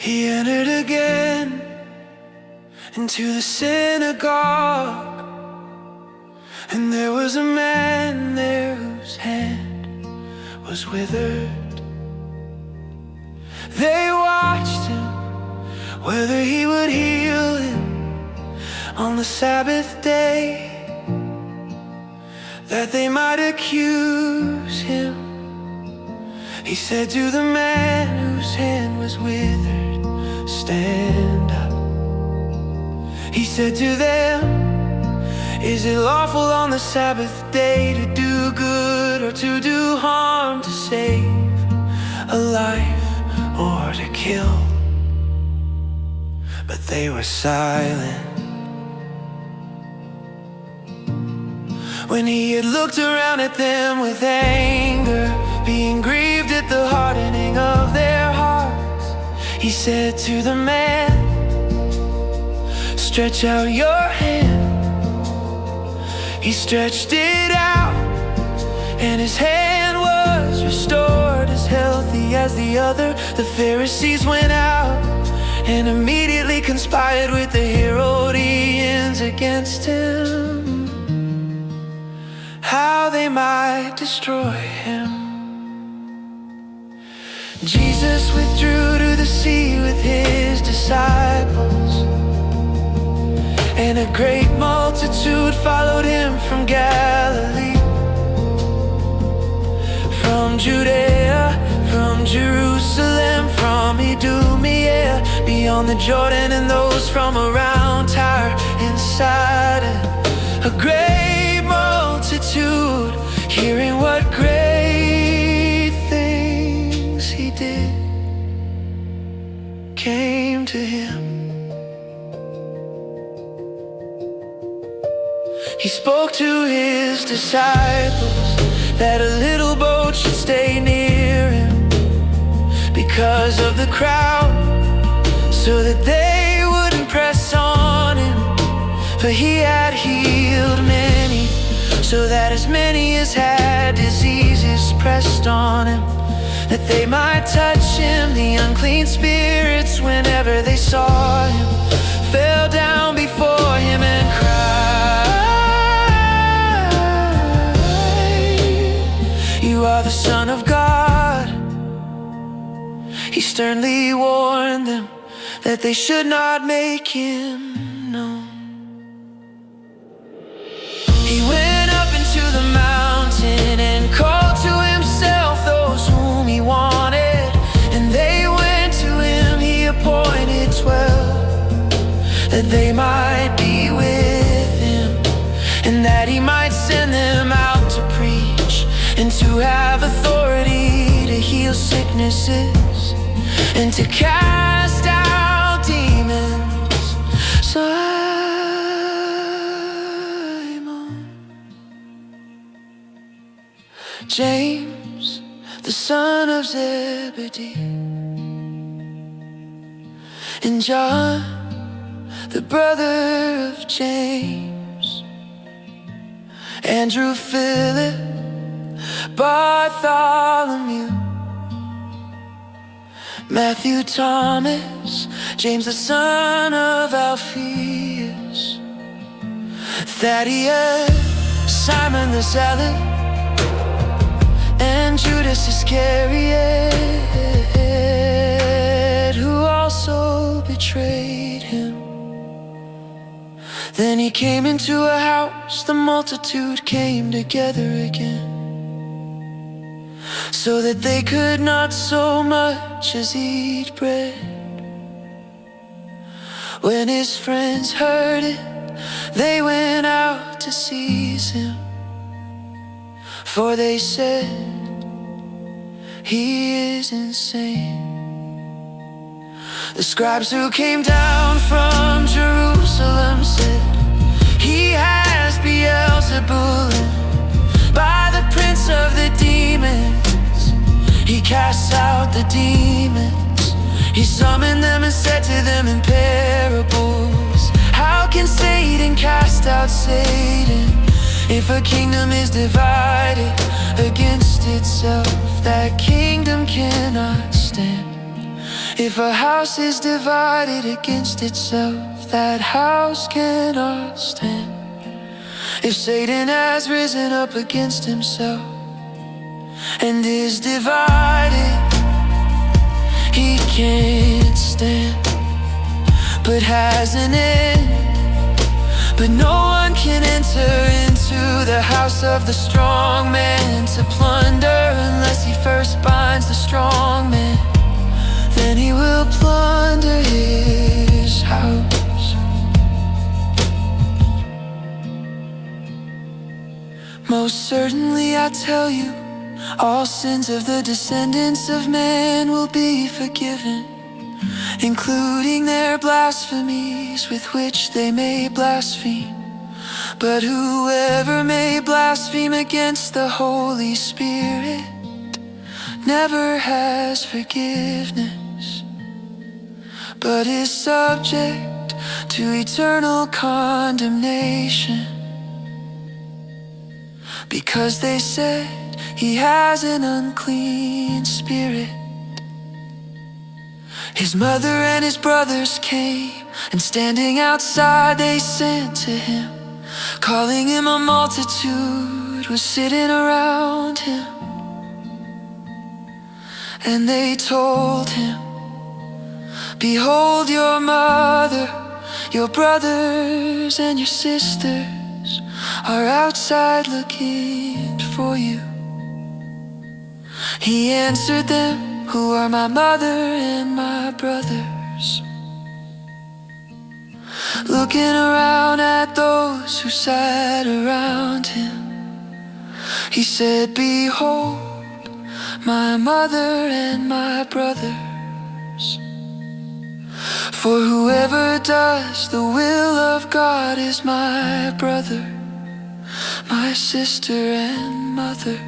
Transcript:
He entered again into the synagogue, and there was a man there whose hand was withered. They watched him whether he would heal him on the Sabbath day, that they might accuse him. He said to the man whose hand was withered, "Stand up." He said to them, "Is it lawful on the Sabbath day to do good or to do harm, to save a life or to kill?" But they were silent. When he had looked around at them with anger, being grieved at the hardening of their hearts, he said to the man, "Stretch out your hand." He stretched it out, and his hand was restored, as healthy as the other. The Pharisees went out and immediately conspired with the Herodians against him, how they might destroy him. Jesus withdrew to the sea with his disciples, and a great multitude followed him from Galilee, from Judea, from Jerusalem, from Idumea, beyond the Jordan, and those from around Tyre and Sidon. A great multitude, hearing what great things he did, came to him. He spoke to his disciples that a little boat should stay near him because of the crowd, so that they wouldn't press on him. For he had healed many, so that as many as had diseases pressed on him, that they might touch him. The unclean spirits, whenever they saw him, fell down before him and cried, "You are the Son of God." He sternly warned them that they should not make him known. He went up into the mountain and called to himself those whom he wanted, and they went to him. He appointed 12, that they might be with him, and that he might send them out to preach, and to have authority to heal sicknesses, and to cast out demons. Simon, James, the son of Zebedee, and John, the brother of James, Andrew, Philip, Bartholomew, Matthew, Thomas, James the son of Alphaeus, Thaddeus, Simon the Zealot, and Judas Iscariot, who also betrayed him. Then he came into a house, the multitude came together again, so that they could not so much as eat bread. When his friends heard it, they went out to seize him, for they said, "He is insane." The scribes who came down from Jerusalem said, "He has Beelzebul, by the prince of the demons he casts out the demons." He summoned them and said to them in parables, "How can Satan cast out Satan? If a kingdom is divided against itself, that kingdom cannot stand. If a house is divided against itself, that house cannot stand. If Satan has risen up against himself and is divided, he can't stand, but has an end. But no one can enter into the house of the strong man to plunder unless he first binds the strong man. Then he will plunder his house. Most certainly I tell you, all sins of the descendants of man will be forgiven, including their blasphemies with which they may blaspheme. But whoever may blaspheme against the Holy Spirit never has forgiveness, but is subject to eternal condemnation, because they said he has an unclean spirit. His mother and his brothers came, and standing outside they sent to him, calling him. A multitude was sitting around him, and they told him, behold, your mother, your brothers and your sisters are outside looking for you. He answered them, who are my mother and my brothers? Looking around at those who sat around him, he said, behold, my mother and my brothers. For whoever does the will of God is my brother, my sister and mother.